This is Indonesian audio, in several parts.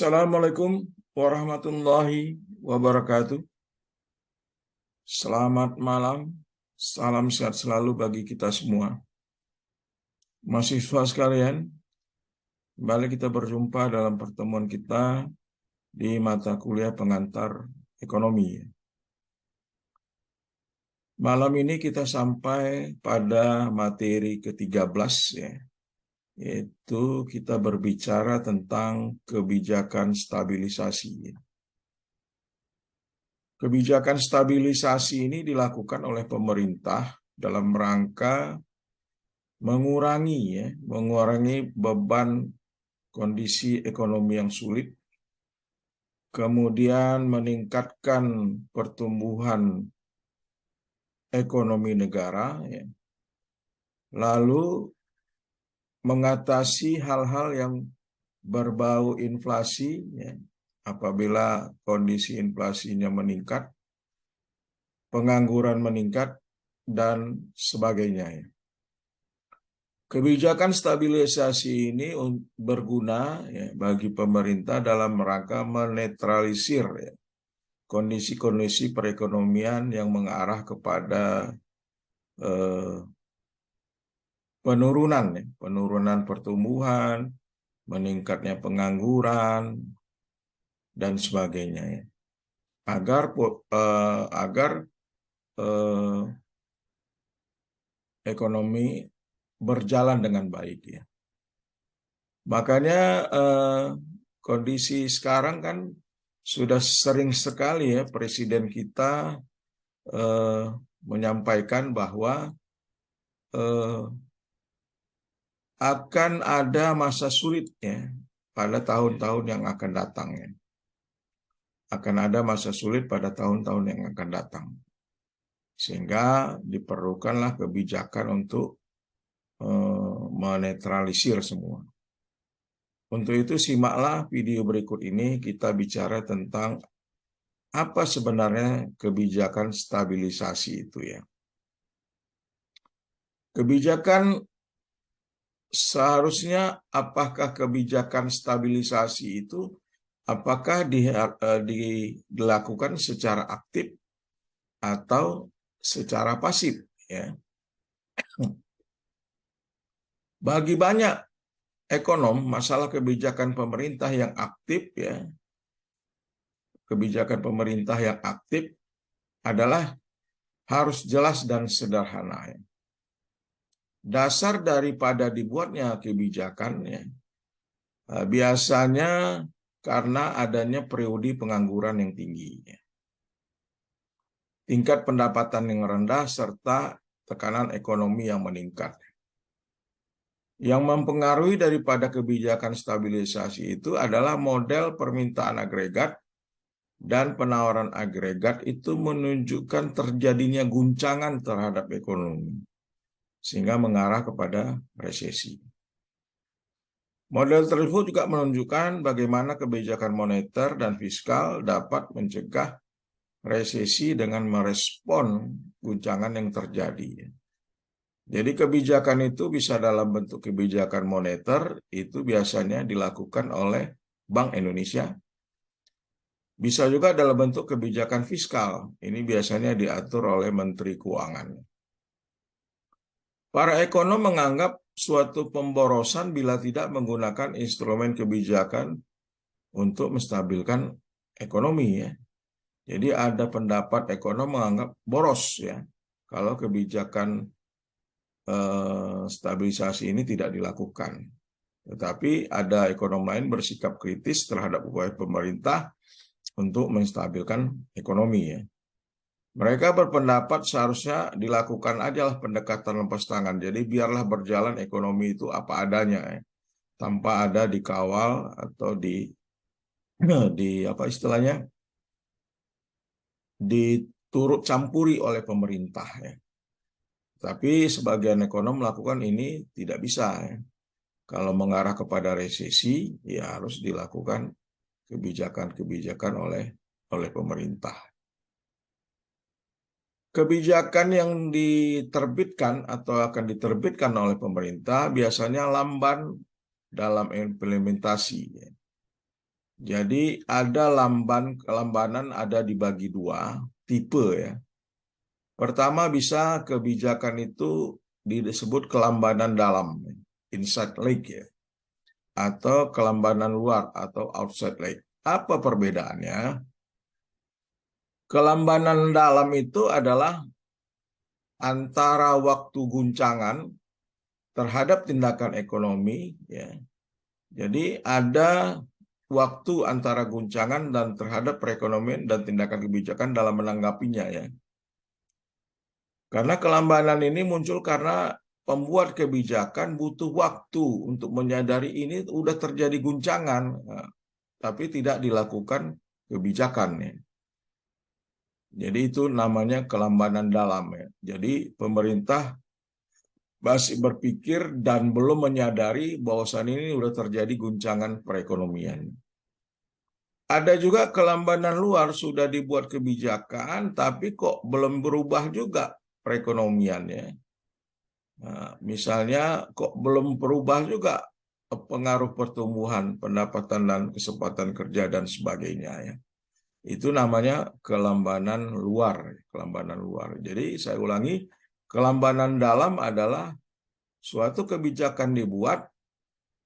Assalamualaikum warahmatullahi wabarakatuh. Selamat malam, salam sehat selalu bagi kita semua. Mahasiswa sekalian, kembali kita berjumpa dalam pertemuan kita di mata kuliah pengantar ekonomi. Malam ini kita sampai pada materi ke-13 ya, yaitu kita berbicara tentang kebijakan stabilisasi. Kebijakan stabilisasi ini dilakukan oleh pemerintah dalam rangka mengurangi beban kondisi ekonomi yang sulit, kemudian meningkatkan pertumbuhan ekonomi negara, lalu mengatasi hal-hal yang berbau inflasi, apabila kondisi inflasinya meningkat, pengangguran meningkat, dan sebagainya. Kebijakan stabilisasi ini berguna bagi pemerintah dalam rangka menetralisir kondisi-kondisi perekonomian yang mengarah kepada penurunan pertumbuhan, meningkatnya pengangguran, dan sebagainya, agar ekonomi berjalan dengan baik ya. Makanya kondisi sekarang kan sudah sering sekali ya Presiden kita menyampaikan bahwa akan ada masa sulit ya pada tahun-tahun yang akan datang ya. Akan ada masa sulit pada tahun-tahun yang akan datang. Sehingga diperlukanlah kebijakan untuk menetralisir semua. Untuk itu simaklah video berikut ini, kita bicara tentang apa sebenarnya kebijakan stabilisasi itu ya. Kebijakan seharusnya, apakah kebijakan stabilisasi itu apakah dilakukan secara aktif atau secara pasif ya. Bagi banyak ekonom, masalah kebijakan pemerintah yang aktif ya, kebijakan pemerintah yang aktif adalah harus jelas dan sederhana ya. Dasar daripada dibuatnya kebijakan ya, biasanya karena adanya periode pengangguran yang tinggi ya. Tingkat pendapatan yang rendah serta tekanan ekonomi yang meningkat. Yang mempengaruhi daripada kebijakan stabilisasi itu adalah model permintaan agregat dan penawaran agregat itu menunjukkan terjadinya guncangan terhadap ekonomi, sehingga mengarah kepada resesi. Model tersebut juga menunjukkan bagaimana kebijakan moneter dan fiskal dapat mencegah resesi dengan merespon guncangan yang terjadi. Jadi kebijakan itu bisa dalam bentuk kebijakan moneter, itu biasanya dilakukan oleh Bank Indonesia. Bisa juga dalam bentuk kebijakan fiskal, ini biasanya diatur oleh Menteri Keuangan. Para ekonom menganggap suatu pemborosan bila tidak menggunakan instrumen kebijakan untuk menstabilkan ekonomi ya. Jadi ada pendapat ekonom menganggap boros ya kalau kebijakan stabilisasi ini tidak dilakukan. Tetapi ada ekonom lain bersikap kritis terhadap upaya pemerintah untuk menstabilkan ekonomi ya. Mereka berpendapat seharusnya dilakukan ajalah pendekatan lepas tangan. Jadi biarlah berjalan ekonomi itu apa adanya ya, tanpa ada dikawal atau apa istilahnya, diturut campuri oleh pemerintah ya. Tapi sebagian ekonom melakukan ini tidak bisa ya. Kalau mengarah kepada resesi, ya harus dilakukan kebijakan-kebijakan oleh pemerintah. Kebijakan yang diterbitkan atau akan diterbitkan oleh pemerintah biasanya lamban dalam implementasi. Jadi ada kelambanan ada dibagi dua tipe ya. Pertama bisa kebijakan itu disebut kelambanan dalam, inside leg ya, atau kelambanan luar atau outside leg. Apa perbedaannya? Kelambanan dalam itu adalah antara waktu guncangan terhadap tindakan ekonomi ya. Jadi ada waktu antara guncangan dan terhadap perekonomian dan tindakan kebijakan dalam menanggapinya ya. Karena kelambanan ini muncul karena pembuat kebijakan butuh waktu untuk menyadari ini udah terjadi guncangan, tapi tidak dilakukan kebijakannya. Jadi itu namanya kelambanan dalam ya. Jadi pemerintah masih berpikir dan belum menyadari bahwasan ini udah terjadi guncangan perekonomian. Ada juga kelambanan luar, sudah dibuat kebijakan, tapi kok belum berubah juga perekonomiannya. Nah, misalnya kok belum berubah juga pengaruh pertumbuhan, pendapatan dan kesempatan kerja dan sebagainya ya. Itu namanya kelambanan luar, kelambanan luar. Jadi saya ulangi, kelambanan dalam adalah suatu kebijakan dibuat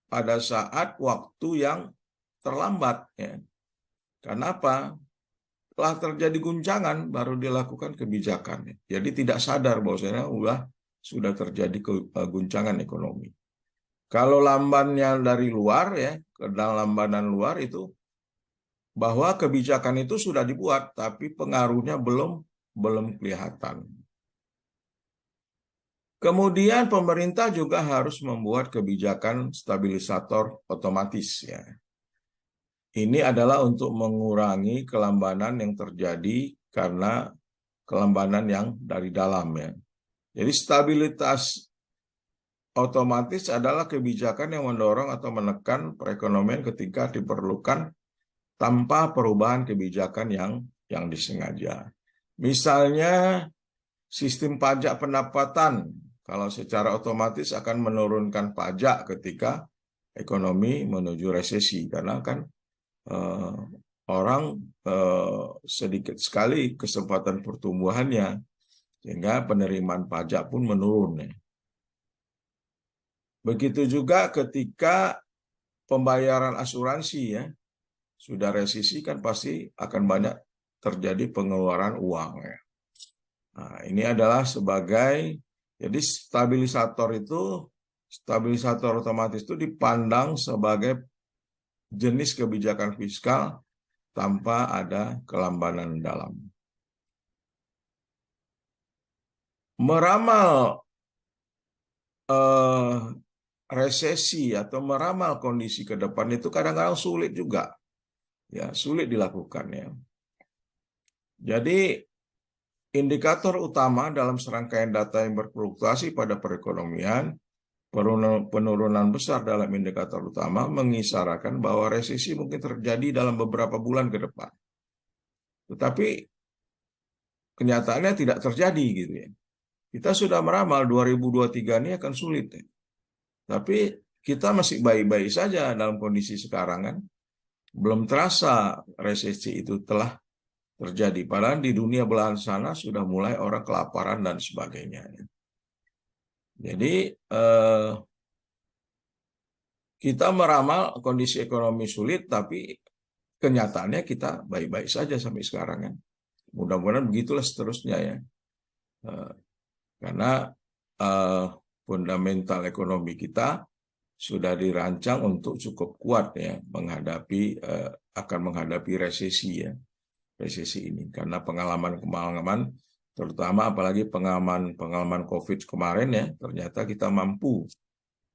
pada saat waktu yang terlambat ya. Kenapa? Setelah terjadi guncangan baru dilakukan kebijakan. Jadi tidak sadar bahwasanya sudah terjadi guncangan ekonomi. Kalau lambannya dari luar ya, ke dalam lambanan luar itu bahwa kebijakan itu sudah dibuat tapi pengaruhnya belum kelihatan. Kemudian pemerintah juga harus membuat kebijakan stabilisator otomatis ya. Ini adalah untuk mengurangi kelambanan yang terjadi karena kelambanan yang dari dalam ya. Jadi stabilitas otomatis adalah kebijakan yang mendorong atau menekan perekonomian ketika diperlukan tanpa perubahan kebijakan yang disengaja. Misalnya sistem pajak pendapatan, kalau secara otomatis akan menurunkan pajak ketika ekonomi menuju resesi, karena kan orang sedikit sekali kesempatan pertumbuhannya, sehingga penerimaan pajak pun menurun. Begitu juga ketika pembayaran asuransi ya, sudah resesi kan pasti akan banyak terjadi pengeluaran uang ya. Nah, ini adalah jadi stabilisator otomatis itu dipandang sebagai jenis kebijakan fiskal tanpa ada kelambanan dalam. Meramal resesi atau meramal kondisi ke depan itu kadang-kadang sulit juga. Ya, sulit dilakukan ya. Jadi indikator utama dalam serangkaian data yang berfluktuasi pada perekonomian, penurunan besar dalam indikator utama mengisyaratkan bahwa resesi mungkin terjadi dalam beberapa bulan ke depan. Tetapi kenyataannya tidak terjadi gitu ya. Kita sudah meramal 2023 ini akan sulit ya. Tapi kita masih baik-baik saja dalam kondisi sekarang kan. Belum terasa resesi itu telah terjadi. Padahal di dunia belahan sana sudah mulai orang kelaparan dan sebagainya. Jadi kita meramal kondisi ekonomi sulit, tapi kenyataannya kita baik-baik saja sampai sekarang kan. Mudah-mudahan begitulah seterusnya ya. Karena fundamental ekonomi kita sudah dirancang untuk cukup kuat ya akan menghadapi resesi ya. Resesi ini karena pengalaman terutama apalagi pengalaman COVID kemarin ya, ternyata kita mampu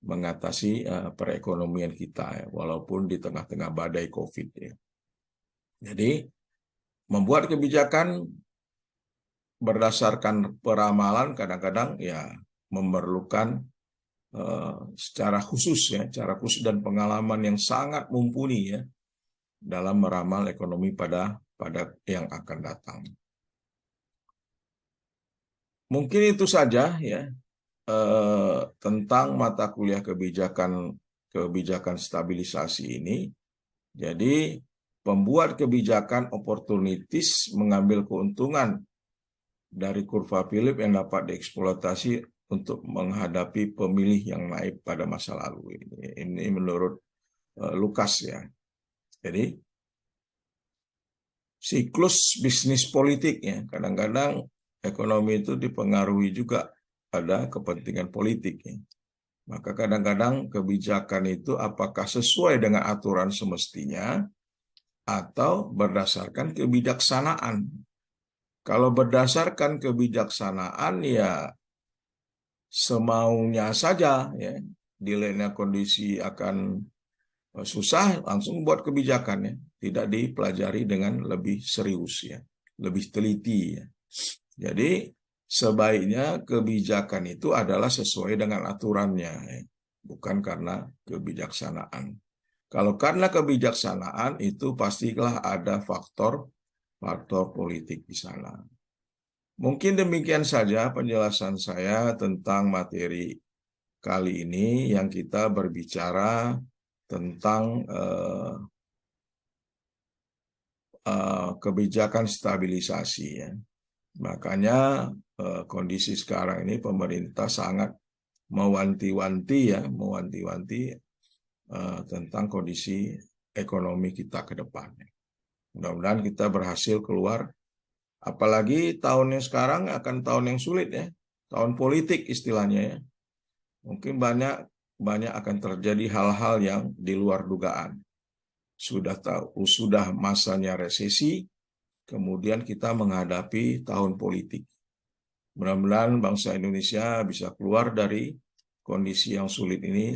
mengatasi perekonomian kita ya, walaupun di tengah-tengah badai COVID ya. Jadi membuat kebijakan berdasarkan peramalan kadang-kadang ya memerlukan secara khusus dan pengalaman yang sangat mumpuni ya dalam meramal ekonomi pada yang akan datang. Mungkin itu saja ya tentang mata kuliah kebijakan stabilisasi ini. Jadi pembuat kebijakan oportunitis mengambil keuntungan dari kurva Philip yang dapat dieksploitasi untuk menghadapi pemilih yang naik pada masa lalu. Ini menurut Lukas ya. Jadi siklus bisnis politik ya, kadang-kadang ekonomi itu dipengaruhi juga pada kepentingan politik ya. Maka kadang-kadang kebijakan itu apakah sesuai dengan aturan semestinya atau berdasarkan kebijaksanaan. Kalau berdasarkan kebijaksanaan ya semaunya saja ya, dilihatnya kondisi akan susah langsung buat kebijakan ya, tidak dipelajari dengan lebih serius ya, lebih teliti ya. Jadi sebaiknya kebijakan itu adalah sesuai dengan aturannya ya, bukan karena kebijaksanaan. Kalau karena kebijaksanaan itu pastilah ada faktor politik di sana. Mungkin demikian saja penjelasan saya tentang materi kali ini yang kita berbicara tentang kebijakan stabilisasi ya. Makanya kondisi sekarang ini pemerintah sangat mewanti-wanti tentang kondisi ekonomi kita ke depan. Mudah-mudahan kita berhasil keluar. Apalagi tahun yang sekarang akan tahun yang sulit ya, tahun politik istilahnya ya. Mungkin banyak akan terjadi hal-hal yang di luar dugaan. Sudah masanya resesi, kemudian kita menghadapi tahun politik. Mudah-mudahan bangsa Indonesia bisa keluar dari kondisi yang sulit ini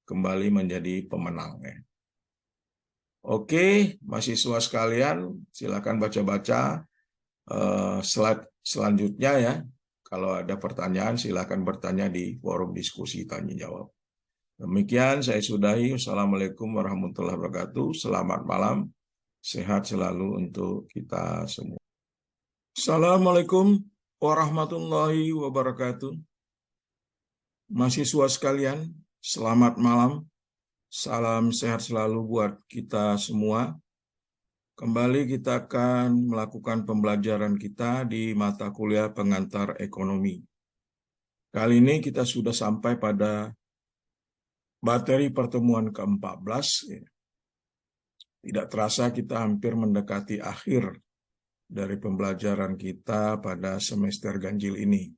kembali menjadi pemenang. Oke, mahasiswa sekalian, silakan baca-baca slide selanjutnya ya. Kalau ada pertanyaan, silakan bertanya di forum diskusi tanya jawab. Demikian saya sudahi. Wassalamualaikum warahmatullahi wabarakatuh. Selamat malam. Sehat selalu untuk kita semua. Assalamualaikum warahmatullahi wabarakatuh. Mahasiswa sekalian, selamat malam. Salam sehat selalu buat kita semua. Kembali kita akan melakukan pembelajaran kita di mata kuliah pengantar ekonomi. Kali ini kita sudah sampai pada materi pertemuan ke-14. Tidak terasa kita hampir mendekati akhir dari pembelajaran kita pada semester ganjil ini.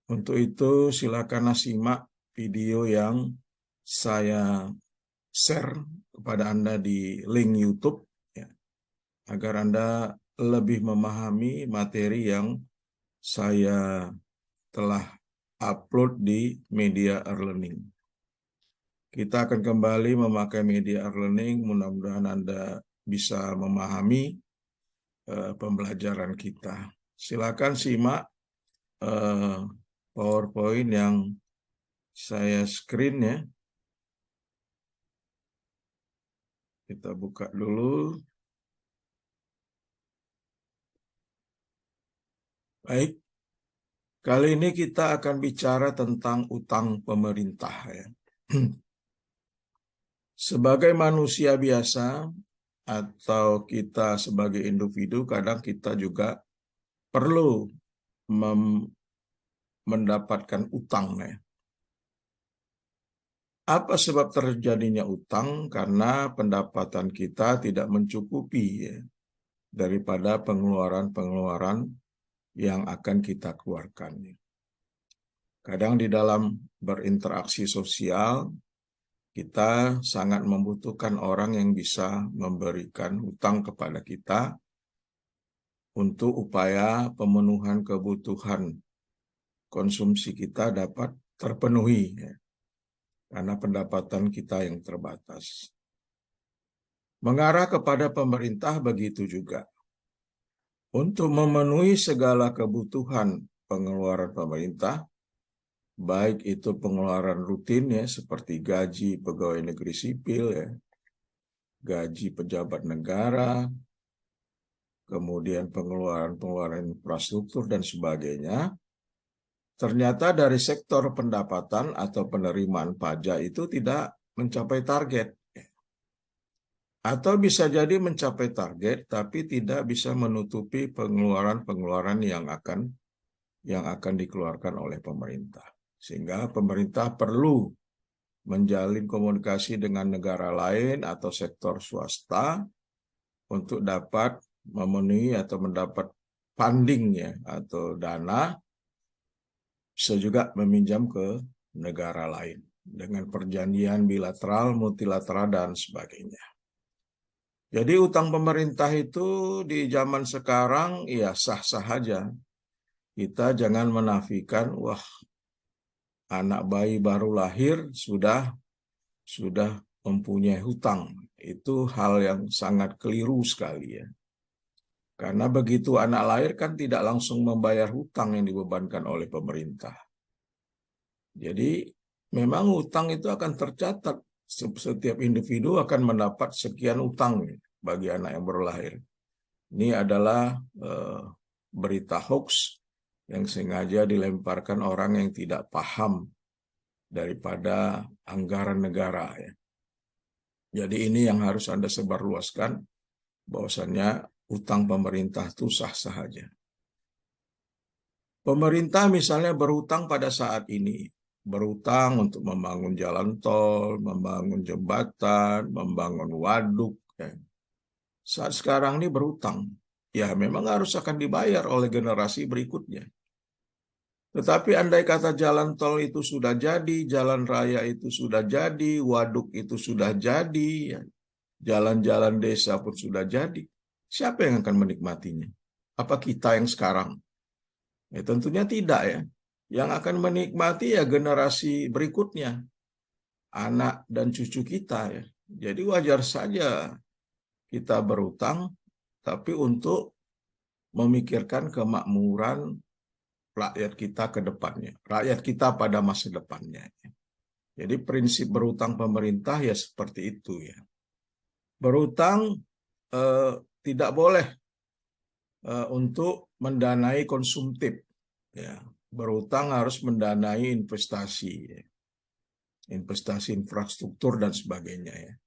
Untuk itu silakan simak video yang saya share kepada Anda di link YouTube ya, agar Anda lebih memahami materi yang saya telah upload di media e-learning. Kita akan kembali memakai media e-learning, mudah-mudahan Anda bisa memahami pembelajaran kita. Silakan simak PowerPoint yang saya screen ya. Kita buka dulu. Baik, kali ini kita akan bicara tentang utang pemerintah ya. Sebagai manusia biasa atau kita sebagai individu, kadang kita juga perlu mendapatkan utang ya. Apa sebab terjadinya utang? Karena pendapatan kita tidak mencukupi ya, daripada pengeluaran-pengeluaran yang akan kita keluarkan. Kadang di dalam berinteraksi sosial, kita sangat membutuhkan orang yang bisa memberikan hutang kepada kita untuk upaya pemenuhan kebutuhan konsumsi kita dapat terpenuhi ya, karena pendapatan kita yang terbatas. Mengarah kepada pemerintah begitu juga. Untuk memenuhi segala kebutuhan pengeluaran pemerintah, baik itu pengeluaran rutin ya, seperti gaji pegawai negeri sipil ya, gaji pejabat negara, kemudian pengeluaran infrastruktur dan sebagainya, ternyata dari sektor pendapatan atau penerimaan pajak itu tidak mencapai target. Atau bisa jadi mencapai target, tapi tidak bisa menutupi pengeluaran-pengeluaran yang akan dikeluarkan oleh pemerintah. Sehingga pemerintah perlu menjalin komunikasi dengan negara lain atau sektor swasta untuk dapat memenuhi atau mendapat funding ya atau dana, bisa juga meminjam ke negara lain dengan perjanjian bilateral, multilateral, dan sebagainya. Jadi utang pemerintah itu di zaman sekarang ya sah-sah saja. Kita jangan menafikan, wah anak bayi baru lahir sudah mempunyai hutang. Itu hal yang sangat keliru sekali ya. Karena begitu anak lahir kan tidak langsung membayar hutang yang dibebankan oleh pemerintah. Jadi memang hutang itu akan tercatat. Setiap individu akan mendapat sekian hutang bagi anak yang baru lahir. Ini adalah berita hoax yang sengaja dilemparkan orang yang tidak paham daripada anggaran negara ya. Jadi ini yang harus Anda sebarluaskan, bahwasannya utang pemerintah itu sah-sah saja. Pemerintah misalnya berhutang pada saat ini, berhutang untuk membangun jalan tol, membangun jembatan, membangun waduk. Ya. Saat sekarang ini berhutang, ya memang harus akan dibayar oleh generasi berikutnya. Tetapi andai kata jalan tol itu sudah jadi, jalan raya itu sudah jadi, waduk itu sudah jadi, ya, jalan-jalan desa pun sudah jadi, siapa yang akan menikmatinya? Apa kita yang sekarang? Ya, tentunya tidak ya. Yang akan menikmati ya generasi berikutnya, anak dan cucu kita ya. Jadi wajar saja kita berutang, tapi untuk memikirkan kemakmuran rakyat kita ke depannya, rakyat kita pada masa depannya. Jadi prinsip berutang pemerintah ya seperti itu ya. Berutang tidak boleh untuk mendanai konsumtif. Ya. Berutang harus mendanai investasi, ya. Investasi infrastruktur dan sebagainya. Ya.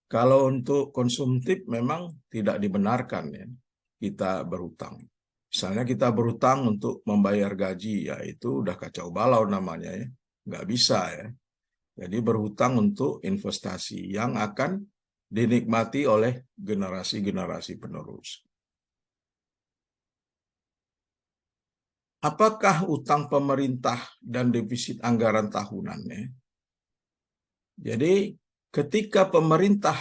Kalau untuk konsumtif memang tidak dibenarkan ya kita berutang. Misalnya kita berutang untuk membayar gaji, ya itu udah kacau balau namanya ya, nggak bisa ya. Jadi berhutang untuk investasi yang akan dinikmati oleh generasi-generasi penerus. Apakah utang pemerintah dan defisit anggaran tahunannya? Jadi ketika pemerintah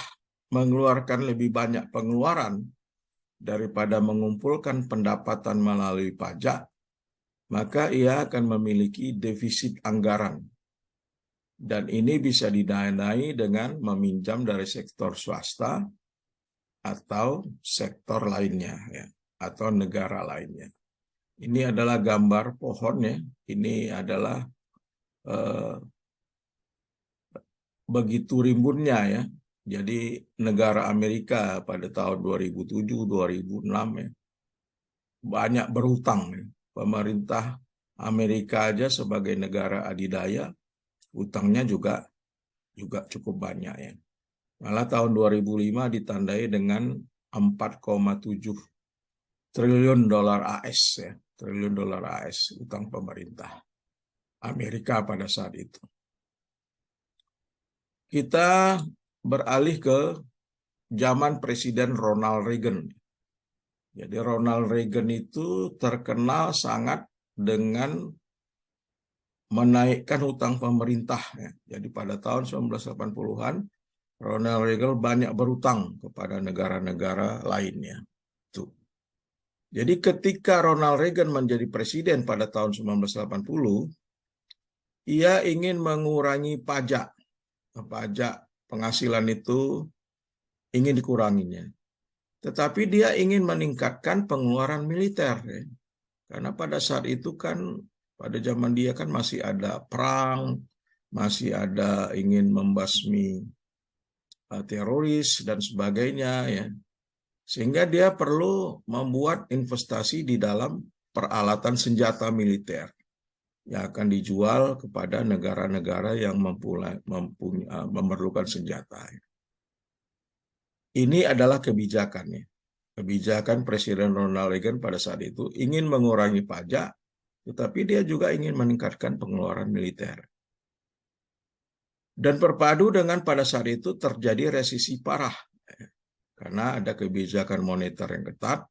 mengeluarkan lebih banyak pengeluaran daripada mengumpulkan pendapatan melalui pajak, maka ia akan memiliki defisit anggaran. Dan ini bisa didanai dengan meminjam dari sektor swasta atau sektor lainnya, ya, atau negara lainnya. Ini adalah gambar pohonnya. Ini adalah begitu rimbunnya ya. Jadi negara Amerika pada tahun 2007-2006 ya, banyak berhutang. Ya. Pemerintah Amerika aja sebagai negara adidaya, utangnya juga cukup banyak ya. Malah tahun 2005 ditandai dengan 4,7 triliun dolar AS ya, triliun dolar AS utang pemerintah Amerika pada saat itu. Kita beralih ke zaman Presiden Ronald Reagan. Jadi Ronald Reagan itu terkenal sangat dengan menaikkan hutang pemerintah. Ya. Jadi pada tahun 1980-an, Ronald Reagan banyak berhutang kepada negara-negara lainnya. Tuh. Jadi ketika Ronald Reagan menjadi presiden pada tahun 1980, ia ingin mengurangi pajak. Pajak penghasilan itu ingin dikuranginya. Tetapi dia ingin meningkatkan pengeluaran militer. Ya. Karena pada saat itu kan, pada zaman dia kan masih ada perang, masih ada ingin membasmi teroris dan sebagainya. Ya. Sehingga dia perlu membuat investasi di dalam peralatan senjata militer yang akan dijual kepada negara-negara yang memerlukan senjata. Ini adalah kebijakannya. Kebijakan Presiden Ronald Reagan pada saat itu ingin mengurangi pajak, tetapi dia juga ingin meningkatkan pengeluaran militer. Dan berpadu dengan pada saat itu terjadi resesi parah, karena ada kebijakan moneter yang ketat,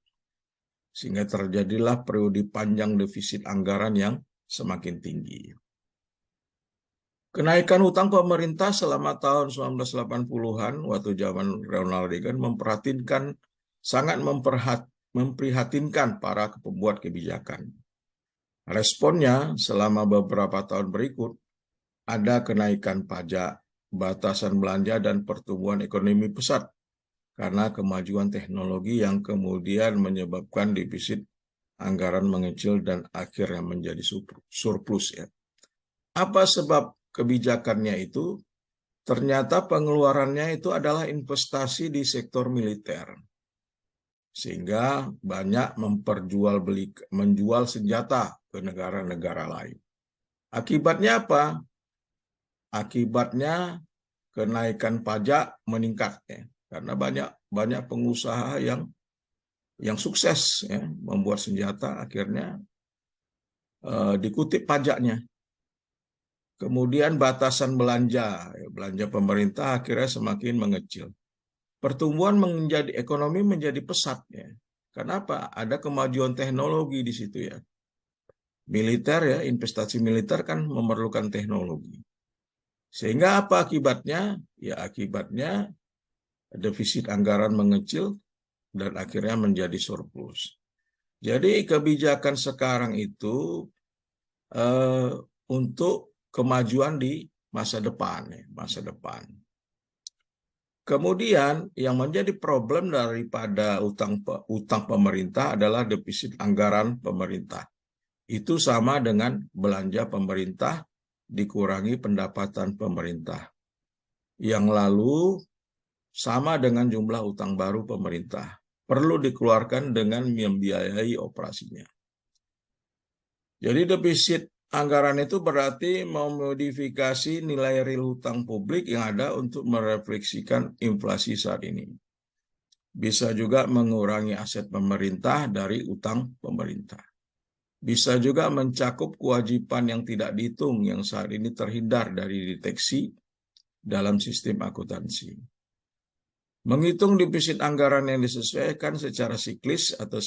sehingga terjadilah periode panjang defisit anggaran yang semakin tinggi. Kenaikan utang pemerintah selama tahun 1980-an waktu zaman Ronald Reagan sangat memprihatinkan para pembuat kebijakan. Responnya selama beberapa tahun berikut ada kenaikan pajak, batasan belanja, dan pertumbuhan ekonomi pesat karena kemajuan teknologi yang kemudian menyebabkan defisit anggaran mengecil dan akhirnya menjadi surplus. Ya. Apa sebab kebijakannya itu? Ternyata pengeluarannya itu adalah investasi di sektor militer. Sehingga banyak menjual senjata ke negara-negara lain. Akibatnya apa? Akibatnya kenaikan pajak meningkat, ya. Karena banyak pengusaha yang sukses, ya, membuat senjata, akhirnya dikutip pajaknya. Kemudian batasan belanja pemerintah akhirnya semakin mengecil. Pertumbuhan ekonomi menjadi pesat, ya. Kenapa? Ada kemajuan teknologi di situ, ya. Militer, ya, investasi militer kan memerlukan teknologi. Sehingga apa akibatnya? Ya, akibatnya defisit anggaran mengecil dan akhirnya menjadi surplus. Jadi kebijakan sekarang itu untuk kemajuan di masa depan, ya, masa depan. Kemudian yang menjadi problem daripada utang pemerintah adalah defisit anggaran pemerintah. Itu sama dengan belanja pemerintah dikurangi pendapatan pemerintah. Yang lalu sama dengan jumlah utang baru pemerintah. Perlu dikeluarkan dengan membiayai operasinya. Jadi defisit anggaran itu berarti memodifikasi nilai real hutang publik yang ada untuk merefleksikan inflasi saat ini. Bisa juga mengurangi aset pemerintah dari utang pemerintah. Bisa juga mencakup kewajiban yang tidak dihitung yang saat ini terhindar dari deteksi dalam sistem akuntansi. Menghitung defisit anggaran yang disesuaikan secara siklis atau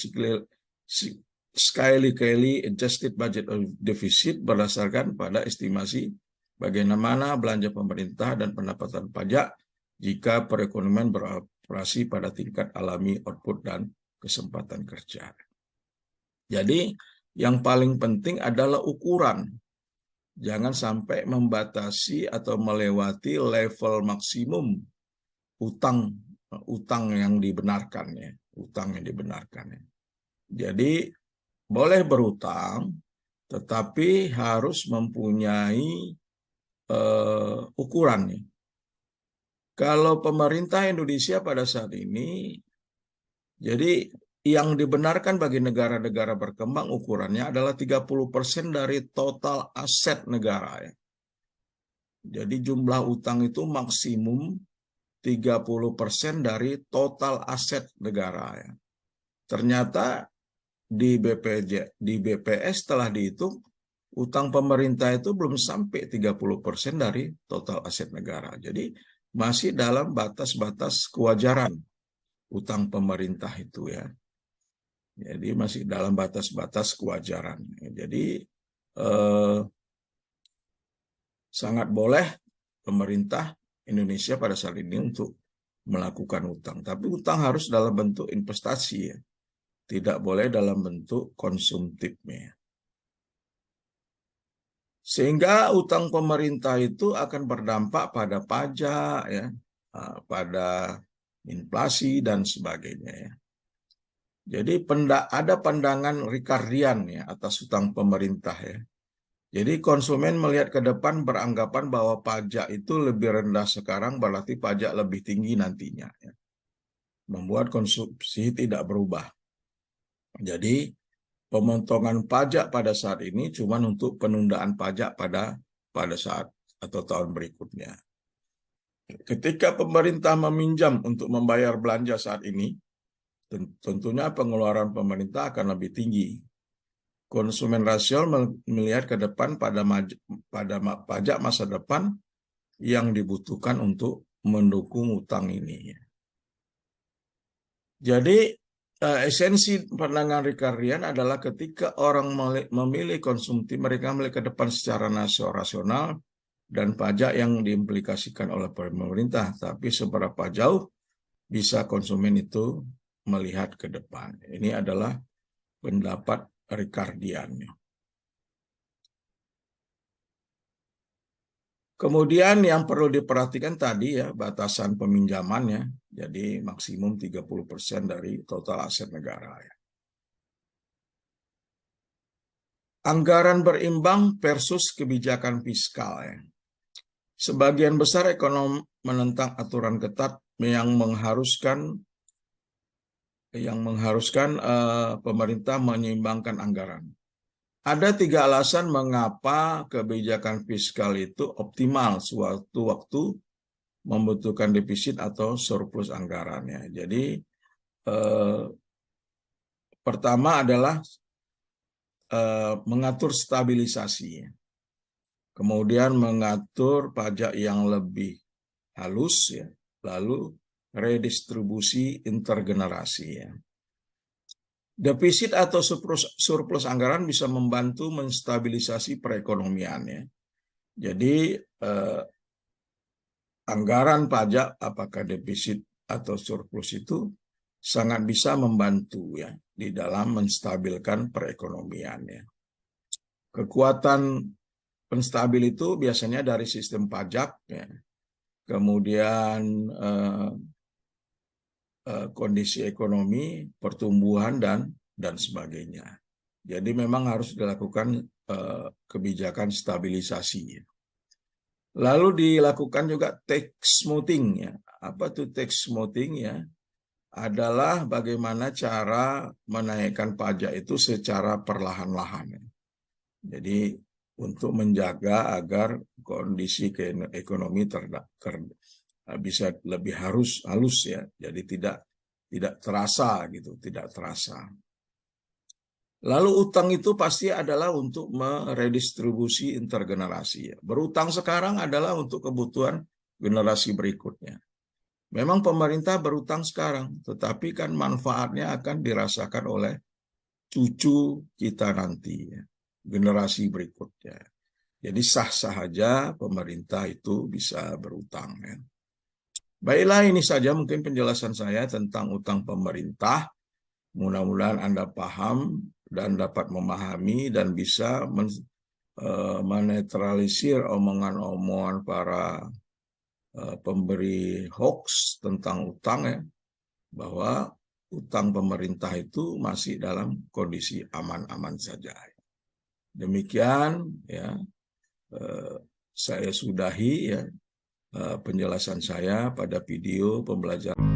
Skyly Adjusted Budget Deficit berdasarkan pada estimasi bagaimana belanja pemerintah dan pendapatan pajak jika perekonomian beroperasi pada tingkat alami output dan kesempatan kerja. Jadi yang paling penting adalah ukuran. Jangan sampai membatasi atau melewati level maksimum utang yang dibenarkan, ya. Utang yang dibenarkan, ya. Jadi boleh berutang, tetapi harus mempunyai ukuran, nih. Kalau pemerintah Indonesia pada saat ini, jadi yang dibenarkan bagi negara-negara berkembang ukurannya adalah 30% dari total aset negara, ya. Jadi jumlah utang itu maksimum 30% dari total aset negara, ya. Ternyata di BPS telah dihitung utang pemerintah itu belum sampai 30% dari total aset negara. Jadi masih dalam batas-batas kewajaran utang pemerintah itu, ya. Jadi masih dalam batas-batas kewajaran. Jadi sangat boleh pemerintah Indonesia pada saat ini untuk melakukan utang. Tapi utang harus dalam bentuk investasi, ya. Tidak boleh dalam bentuk konsumtifnya. Sehingga utang pemerintah itu akan berdampak pada pajak, ya, pada inflasi dan sebagainya, ya. Jadi ada pandangan Ricardian, ya, atas utang pemerintah, ya. Jadi konsumen melihat ke depan beranggapan bahwa pajak itu lebih rendah sekarang berarti pajak lebih tinggi nantinya, ya. Membuat konsumsi tidak berubah. Jadi pemotongan pajak pada saat ini cuma untuk penundaan pajak pada saat atau tahun berikutnya. Ketika pemerintah meminjam untuk membayar belanja saat ini, tentunya pengeluaran pemerintah akan lebih tinggi. Konsumen rasional melihat ke depan pada pajak masa depan yang dibutuhkan untuk mendukung utang ini. Jadi esensi pandangan Ricardian adalah ketika orang memilih konsumtif, mereka melihat ke depan secara rasional dan pajak yang diimplikasikan oleh pemerintah. Tapi seberapa jauh bisa konsumen itu melihat ke depan. Ini adalah pendapat Ricardian. Kemudian yang perlu diperhatikan tadi ya, batasan peminjamannya. Jadi maksimum 30% dari total aset negara. Anggaran berimbang versus kebijakan fiskal. Ya. Sebagian besar ekonom menentang aturan ketat yang mengharuskan pemerintah menyeimbangkan anggaran. Ada 3 alasan mengapa kebijakan fiskal itu optimal suatu waktu membutuhkan defisit atau surplus anggarannya. Jadi pertama adalah mengatur stabilisasi, kemudian mengatur pajak yang lebih halus, ya, lalu redistribusi intergenerasi. Ya. Defisit atau surplus anggaran bisa membantu menstabilisasi perekonomian. Ya. Jadi anggaran pajak apakah defisit atau surplus itu sangat bisa membantu ya di dalam menstabilkan perekonomian. Ya. Kekuatan penstabil itu biasanya dari sistem pajak, ya. Kemudian kondisi ekonomi, pertumbuhan dan sebagainya. Jadi memang harus dilakukan kebijakan stabilisasi. Lalu dilakukan juga tax smoothing, ya. Apa itu tax smoothing ya? Adalah bagaimana cara menaikkan pajak itu secara perlahan-lahan. Jadi untuk menjaga agar kondisi ekonomi bisa lebih halus ya, jadi tidak terasa gitu, tidak terasa. Lalu utang itu pasti adalah untuk meredistribusi intergenerasi. Ya. Berutang sekarang adalah untuk kebutuhan generasi berikutnya. Memang pemerintah berutang sekarang, tetapi kan manfaatnya akan dirasakan oleh cucu kita nanti, ya. Generasi berikutnya. Jadi sah-sah saja pemerintah itu bisa berutang. Ya. Baiklah, ini saja mungkin penjelasan saya tentang utang pemerintah. Mudah-mudahan Anda paham dan dapat memahami dan bisa menetralisir omongan-omongan para pemberi hoax tentang utang ya, bahwa utang pemerintah itu masih dalam kondisi aman-aman saja. Demikian ya, saya sudahi ya penjelasan saya pada video pembelajaran.